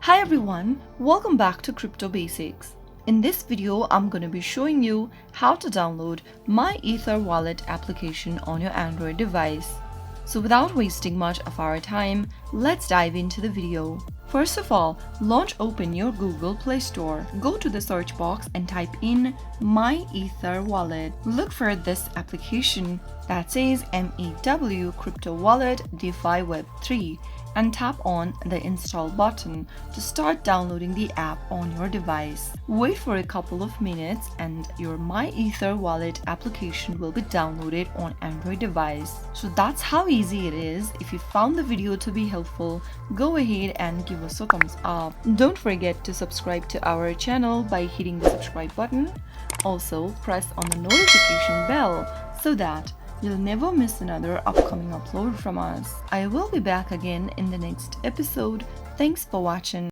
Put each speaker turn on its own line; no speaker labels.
Hi everyone, welcome back to Crypto Basics. In this video, I'm going to be showing you how to download My Ether Wallet application on your Android device. So without wasting much of our time, let's dive into the video. First of all, launch open your Google Play Store. Go to the search box and type in My Ether Wallet. Look for this application that says MEW Crypto Wallet DeFi Web 3 and tap on the install button to start downloading the app on your device. Wait for a couple of minutes and your My Ether Wallet application will be downloaded on Android device. So that's how easy it is. If you found the video to be helpful, go ahead and give us a thumbs up. Don't forget to subscribe to our channel by hitting the subscribe button. Also, press on the notification bell so that you'll never miss another upcoming upload from us. I will be back again in the next episode. Thanks for watching.